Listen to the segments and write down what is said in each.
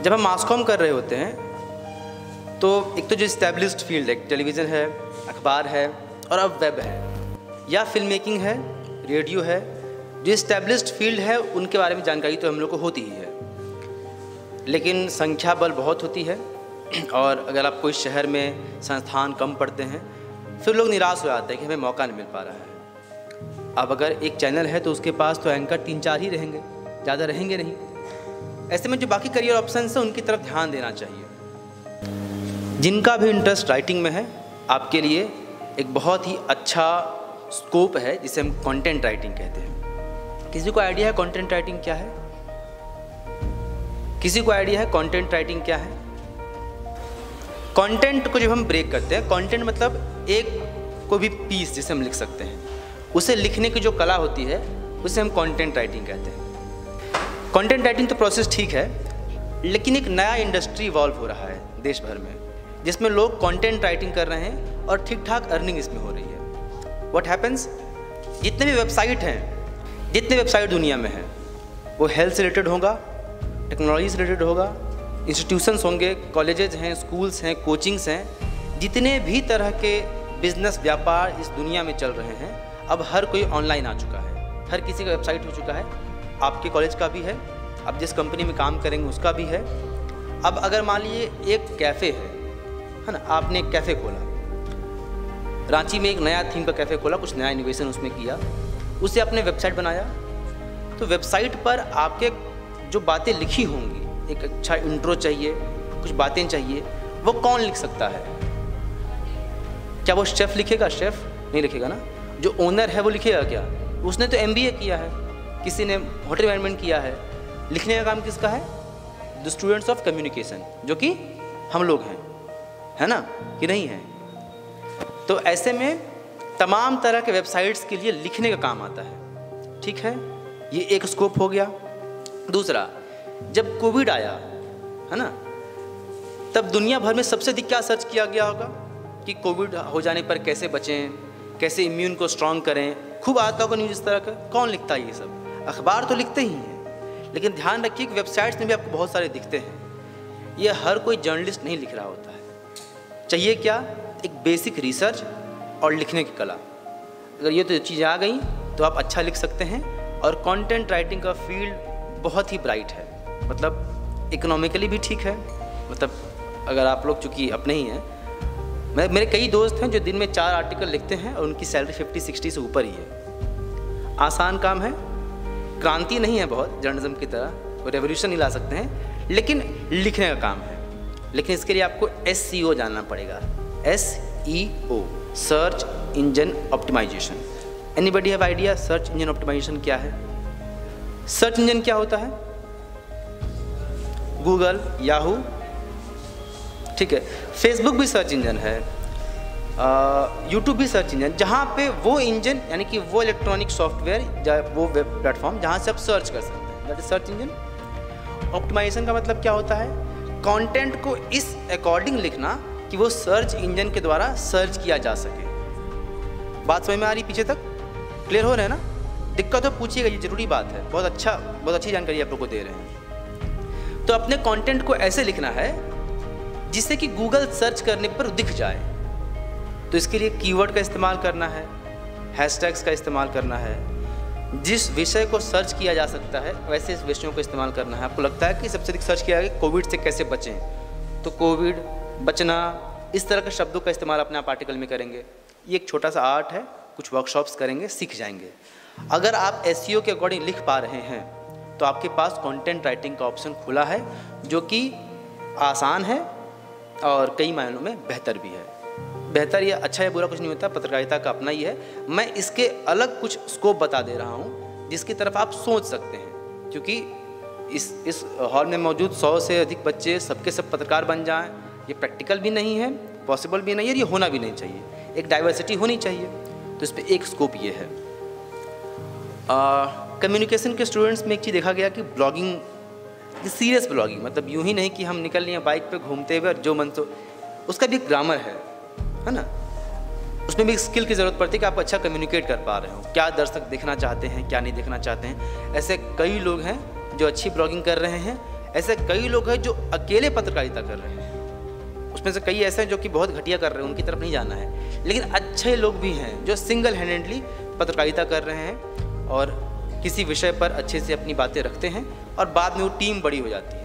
जब हम मास कॉम कर रहे होते हैं तो एक तो जो इस्टेब्लिश्ड फील्ड है, टेलीविज़न है, अखबार है और अब वेब है या फिल्म मेकिंग है, रेडियो है, जो इस्टेब्लिश्ड फील्ड है उनके बारे में जानकारी तो हम लोग को होती ही है, लेकिन संख्या बल बहुत होती है। और अगर आप कोई शहर में संस्थान कम पढ़ते हैं फिर लोग निराश हो जाते हैं कि हमें मौका नहीं मिल पा रहा है। अब अगर एक चैनल है तो उसके पास तो एंकर 3-4 ही रहेंगे, ज़्यादा रहेंगे नहीं। ऐसे में जो बाकी करियर ऑप्शंस हैं उनकी तरफ ध्यान देना चाहिए। जिनका भी इंटरेस्ट राइटिंग में है, आपके लिए एक बहुत ही अच्छा स्कोप है जिसे हम कंटेंट राइटिंग कहते हैं। किसी को आइडिया है कंटेंट राइटिंग क्या है? किसी को आइडिया है कंटेंट राइटिंग क्या है? कंटेंट को जब हम ब्रेक करते हैं, कंटेंट मतलब एक कोई भी पीस जिसे हम लिख सकते हैं, उसे लिखने की जो कला होती है उसे हम कंटेंट राइटिंग कहते हैं। कंटेंट राइटिंग तो प्रोसेस ठीक है, लेकिन एक नया इंडस्ट्री इवॉल्व हो रहा है देश भर में, जिसमें लोग कंटेंट राइटिंग कर रहे हैं और ठीक ठाक अर्निंग इसमें हो रही है। व्हाट हैपन्स, जितने भी वेबसाइट हैं, जितने वेबसाइट दुनिया में हैं, वो हेल्थ से रिलेटेड होगा, टेक्नोलॉजी से रिलेटेड होगा, इंस्टीट्यूशंस होंगे, कॉलेजेस हैं, स्कूल्स हैं, कोचिंग्स हैं, जितने भी तरह के बिजनेस व्यापार इस दुनिया में चल रहे हैं, अब हर कोई ऑनलाइन आ चुका है। हर किसी का वेबसाइट हो चुका है। आपके कॉलेज का भी है, आप जिस कंपनी में काम करेंगे उसका भी है। अब अगर मान लीजिए एक कैफ़े है ना, आपने एक कैफ़े खोला, रांची में एक नया थीम का कैफ़े खोला, कुछ नया इनोवेशन उसमें किया, उसे आपने वेबसाइट बनाया, तो वेबसाइट पर आपके जो बातें लिखी होंगी, एक अच्छा इंट्रो चाहिए, कुछ बातें चाहिए, वो कौन लिख सकता है? क्या वो शेफ़ लिखेगा? शेफ़ नहीं लिखेगा ना। जो ओनर है वो लिखेगा क्या? उसने तो MBA किया है, किसी ने होटल मैनेजमेंट किया है। लिखने का काम किसका है? द स्टूडेंट्स ऑफ कम्युनिकेशन, जो कि हम लोग हैं, है ना कि नहीं है? तो ऐसे में तमाम तरह के वेबसाइट्स के लिए लिखने का काम आता है। ठीक है, ये एक स्कोप हो गया। दूसरा, जब कोविड आया है ना, तब दुनिया भर में सबसे अधिक क्या सर्च किया गया होगा कि कोविड हो जाने पर कैसे बचें, कैसे इम्यून को स्ट्रांग करें। खूब आता होगा न्यूज़ इस तरह का। कौन लिखता है ये सब? अखबार तो लिखते ही हैं, लेकिन ध्यान रखिए कि वेबसाइट्स में भी आपको बहुत सारे दिखते हैं। ये हर कोई जर्नलिस्ट नहीं लिख रहा होता है। चाहिए क्या? एक बेसिक रिसर्च और लिखने की कला। अगर ये तो चीज़ें आ गई तो आप अच्छा लिख सकते हैं। और कंटेंट राइटिंग का फील्ड बहुत ही ब्राइट है, मतलब इकोनॉमिकली भी ठीक है। मतलब अगर आप लोग चूँकि अपने ही हैं, मेरे कई दोस्त हैं जो दिन में 4 आर्टिकल लिखते हैं और उनकी सैलरी 50-60 से ऊपर ही है। आसान काम है, क्रांति नहीं है बहुत जर्नलिज्म की तरह, वो रेवोल्यूशन नहीं ला सकते हैं, लेकिन लिखने का काम है। लेकिन इसके लिए आपको SEO जानना पड़ेगा। SEO, search engine optimization. Anybody have idea search engine optimization क्या है? सर्च इंजन क्या होता है? गूगल, याहू, ठीक है, फेसबुक भी सर्च इंजन है, यूट्यूब भी सर्च इंजन, जहाँ पे वो इंजन यानी कि वो इलेक्ट्रॉनिक सॉफ्टवेयर, वो वेब प्लेटफॉर्म जहाँ से आप सर्च कर सकते हैं, that is search engine. Optimization का मतलब क्या होता है? कंटेंट को इस अकॉर्डिंग लिखना कि वो सर्च इंजन के द्वारा सर्च किया जा सके। बात समझ में आ रही? पीछे तक क्लियर हो रहे हैं ना? दिक्कत हो पूछिएगा, ये जरूरी बात है। बहुत अच्छी जानकारी आप लोग को दे रहे हैं। तो अपने कंटेंट को ऐसे लिखना है जिससे कि गूगल सर्च करने पर दिख जाए। तो इसके लिए कीवर्ड का इस्तेमाल करना है, हैशटैग्स का इस्तेमाल करना है। जिस विषय को सर्च किया जा सकता है वैसे इस विषयों को इस्तेमाल करना है। आपको लगता है कि सबसे अधिक सर्च किया गया कोविड से कैसे बचें, तो कोविड, बचना, इस तरह के शब्दों का इस्तेमाल अपने आप आर्टिकल में करेंगे। ये एक छोटा सा आर्ट है, कुछ वर्कशॉप्स करेंगे, सीख जाएंगे। अगर आप SEO के अकॉर्डिंग लिख पा रहे हैं तो आपके पास कंटेंट राइटिंग का ऑप्शन खुला है, जो कि आसान है और कई मायनों में बेहतर भी है। बेहतर या अच्छा या बुरा कुछ नहीं होता, पत्रकारिता का अपना ही है। मैं इसके अलग कुछ स्कोप बता दे रहा हूँ जिसकी तरफ आप सोच सकते हैं, क्योंकि इस हॉल में मौजूद 100 से अधिक बच्चे सबके सब पत्रकार बन जाएं, ये प्रैक्टिकल भी नहीं है, पॉसिबल भी नहीं है, ये होना भी नहीं चाहिए। एक डाइवर्सिटी होनी चाहिए। तो इस पर एक स्कोप ये है। कम्युनिकेशन के स्टूडेंट्स में एक चीज़ देखा गया कि ब्लॉगिंग, सीरियस ब्लॉगिंग, मतलब यूँ ही नहीं कि हम निकल लिए बाइक पे घूमते हुए और जो मन तो, उसका भी एक ग्रामर है ना। उसमें भी स्किल की ज़रूरत पड़ती है कि आप अच्छा कम्युनिकेट कर पा रहे हो, क्या दर्शक देखना चाहते हैं, क्या नहीं देखना चाहते हैं। ऐसे कई लोग हैं जो अच्छी ब्लॉगिंग कर रहे हैं, ऐसे कई लोग हैं जो अकेले पत्रकारिता कर रहे हैं, उसमें से कई ऐसे हैं जो कि बहुत घटिया कर रहे हैं, उनकी तरफ नहीं जाना है, लेकिन अच्छे लोग भी हैं जो सिंगल हैंडेडली पत्रकारिता कर रहे हैं और किसी विषय पर अच्छे से अपनी बातें रखते हैं और बाद में वो टीम बड़ी हो जाती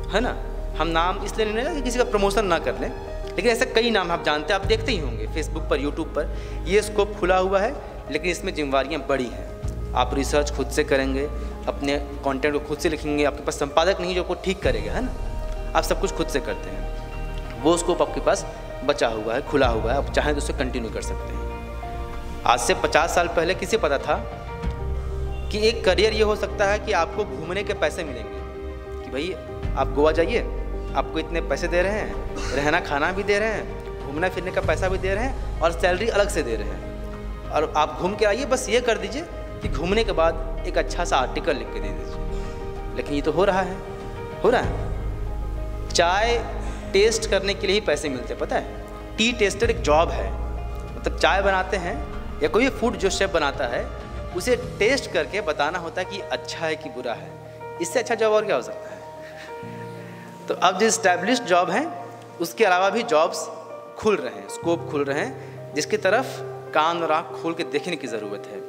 है ना। हम नाम इसलिए नहीं लेना कि किसी का प्रमोशन ना कर लें, लेकिन ऐसे कई नाम आप जानते हैं, आप देखते ही होंगे फेसबुक पर, यूट्यूब पर, ये स्कोप खुला हुआ है, लेकिन इसमें जिम्मेवारियाँ बड़ी हैं। आप रिसर्च खुद से करेंगे, अपने कंटेंट को खुद से लिखेंगे, आपके पास संपादक नहीं जो आपको ठीक करेगा, है ना, आप सब कुछ खुद से करते हैं। वो स्कोप आपके पास बचा हुआ है, खुला हुआ है, आप चाहें तो उसे कंटिन्यू कर सकते हैं। आज से 50 साल पहले किसे पता था कि एक करियर ये हो सकता है कि आपको घूमने के पैसे मिलेंगे, कि भाई आप गोवा जाइए, आपको इतने पैसे दे रहे हैं, रहना खाना भी दे रहे हैं, घूमना फिरने का पैसा भी दे रहे हैं और सैलरी अलग से दे रहे हैं, और आप घूम के आइए, बस ये कर दीजिए कि घूमने के बाद एक अच्छा सा आर्टिकल लिख के दे दीजिए। लेकिन ये तो हो रहा है। चाय टेस्ट करने के लिए ही पैसे मिलते हैं, पता है। टी टेस्टर एक जॉब है, मतलब चाय बनाते हैं या कोई फूड जो शेफ बनाता है उसे टेस्ट करके बताना होता है कि अच्छा है कि बुरा है। इससे अच्छा जॉब और क्या हो सकता है। तो अब जो इस्टेब्लिश्ड जॉब हैं उसके अलावा भी जॉब्स खुल रहे हैं, स्कोप खुल रहे हैं, जिसकी तरफ कान और आँख खोल के देखने की ज़रूरत है।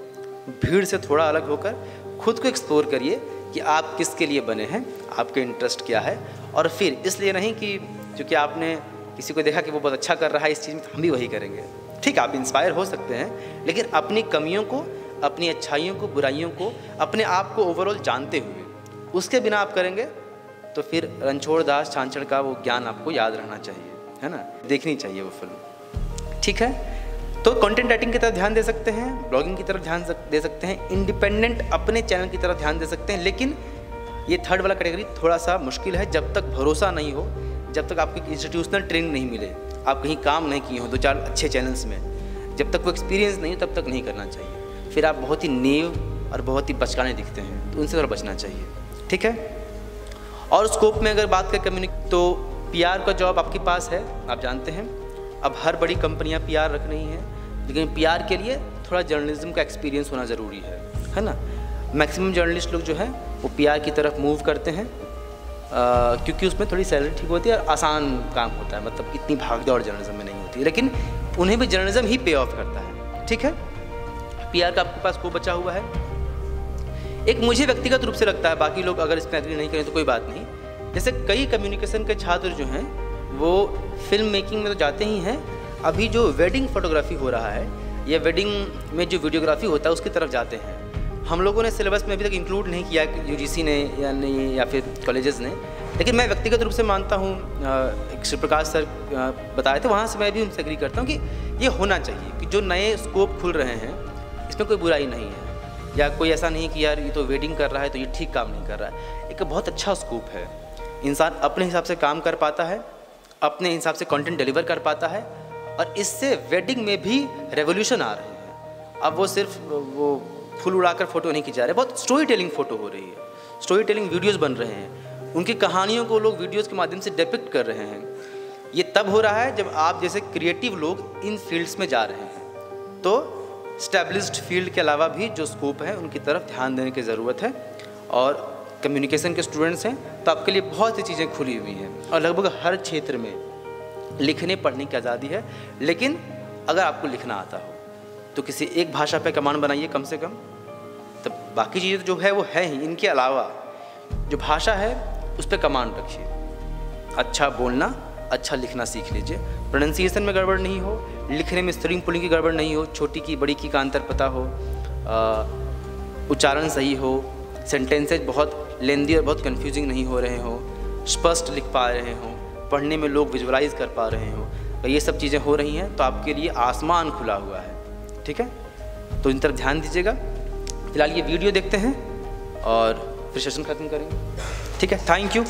भीड़ से थोड़ा अलग होकर खुद को एक्सप्लोर करिए कि आप किसके लिए बने हैं, आपके इंटरेस्ट क्या है, और फिर इसलिए नहीं कि क्योंकि आपने किसी को देखा कि वो बहुत अच्छा कर रहा है इस चीज़ में तो हम भी वही करेंगे। ठीक है, आप इंस्पायर हो सकते हैं, लेकिन अपनी कमियों को, अपनी अच्छाइयों को, बुराइयों को, अपने आप को ओवरऑल जानते हुए उसके बिना आप करेंगे तो फिर रणछोड़ दास छांछड़ का वो ज्ञान आपको याद रहना चाहिए, है ना, देखनी चाहिए वो फिल्म। ठीक है, तो कंटेंट राइटिंग की तरफ ध्यान दे सकते हैं, ब्लॉगिंग की तरफ ध्यान दे सकते हैं, इंडिपेंडेंट अपने चैनल की तरफ ध्यान दे सकते हैं। लेकिन ये थर्ड वाला कैटेगरी थोड़ा सा मुश्किल है, जब तक भरोसा नहीं हो, जब तक आपको इंस्टीट्यूशनल ट्रेनिंग नहीं मिले, आप कहीं काम नहीं किए हो 2-4 अच्छे चैनल्स में, जब तक वो एक्सपीरियंस नहीं हो तब तक नहीं करना चाहिए। फिर आप बहुत ही नेव और बहुत ही बचकाने दिखते हैं, तो उनसे थोड़ा बचना चाहिए। ठीक है, और स्कोप में अगर बात करें कम्युनिकेशन, तो पीआर का जॉब आपके पास है, आप जानते हैं। अब हर बड़ी कंपनियां पीआर रख रही हैं, लेकिन पीआर के लिए थोड़ा जर्नलिज्म का एक्सपीरियंस होना ज़रूरी है ना। मैक्सिमम जर्नलिस्ट लोग जो हैं वो पीआर की तरफ मूव करते हैं, क्योंकि उसमें थोड़ी सैलरी ठीक होती है और आसान काम होता है, मतलब इतनी भागदौड़ जर्नलिज्म में नहीं होती, लेकिन उन्हें भी जर्नलिज्म ही पे ऑफ करता है। ठीक है, पीआर का आपके पास स्कोप बचा हुआ है। एक मुझे व्यक्तिगत रूप से लगता है, बाकी लोग अगर इसमें एग्री नहीं करें तो कोई बात नहीं, जैसे कई कम्युनिकेशन के छात्र जो हैं वो फिल्म मेकिंग में तो जाते ही हैं, अभी जो वेडिंग फोटोग्राफी हो रहा है या वेडिंग में जो वीडियोग्राफी होता है उसकी तरफ जाते हैं। हम लोगों ने सिलेबस में अभी तक इंक्लूड नहीं किया, यूजीसी ने या फिर कॉलेजेस ने, लेकिन मैं व्यक्तिगत रूप से मानता हूँ, एक शिवप्रकाश सर बताए थे, वहाँ से मैं भी उनसे एग्री करता हूँ कि ये होना चाहिए कि जो नए स्कोप खुल रहे हैं इसमें कोई बुराई नहीं है, या कोई ऐसा नहीं कि यार ये तो वेडिंग कर रहा है तो ये ठीक काम नहीं कर रहा है। एक बहुत अच्छा स्कोप है, इंसान अपने हिसाब से काम कर पाता है, अपने हिसाब से कंटेंट डिलीवर कर पाता है, और इससे वेडिंग में भी रेवोल्यूशन आ रहे हैं। अब वो सिर्फ वो फूल उड़ाकर फ़ोटो नहीं खिंचा रहे, बहुत स्टोरी टेलिंग फ़ोटो हो रही है, स्टोरी टेलिंग वीडियोज़ बन रहे हैं, उनकी कहानियों को लोग वीडियोज़ के माध्यम से डिपिक्ट कर रहे हैं। ये तब हो रहा है जब आप जैसे क्रिएटिव लोग इन फील्ड्स में जा रहे हैं। तो स्टैब्लिश्ड फील्ड के अलावा भी जो स्कोप है उनकी तरफ ध्यान देने की ज़रूरत है। और कम्युनिकेशन के स्टूडेंट्स हैं तो आपके लिए बहुत सी चीज़ें खुली हुई हैं, और लगभग हर क्षेत्र में लिखने पढ़ने की आज़ादी है। लेकिन अगर आपको लिखना आता हो तो किसी एक भाषा पे कमांड बनाइए कम से कम, तब बाकी चीज़ें जो है वो है ही, इनके अलावा जो भाषा है उस पर कमांड रखिए। अच्छा बोलना, अच्छा लिखना सीख लीजिए, प्रोनाउंसिएशन में गड़बड़ नहीं हो, लिखने में स्त्रीलिंग पुल्लिंग की गड़बड़ नहीं हो, छोटी की बड़ी की का अंतर पता हो, उच्चारण सही हो, सेंटेंसेज बहुत लेंदी और बहुत कंफ्यूजिंग नहीं हो रहे हो, स्पष्ट लिख पा रहे हो, पढ़ने में लोग विजुअलाइज कर पा रहे हो, तो ये सब चीज़ें हो रही हैं तो आपके लिए आसमान खुला हुआ है। ठीक है, तो इन तरफ ध्यान दीजिएगा। फिलहाल ये वीडियो देखते हैं और फिर सेशन खत्म करेंगे। ठीक है, थैंक यू।